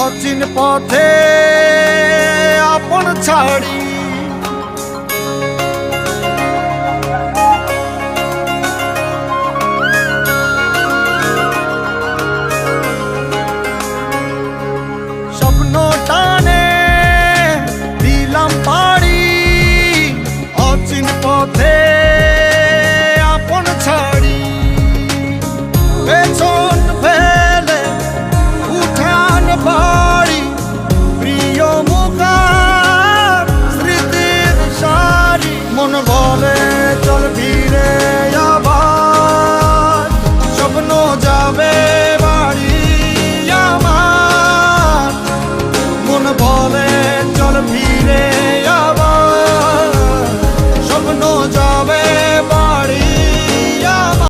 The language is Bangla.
অচিন পথে আপন ছাড়ি স্বপ্ন টানে দিলাম পাড়ি অচিন পথে আপন ছাড়ি পেছন ফেলে উঠান বাড়ি প্রিয় মুখার স্মৃতির সারি মন বলে চল ফিরে আবার স্বপ্ন যাবে বাড়ি আমার মন বলে চল ফিরে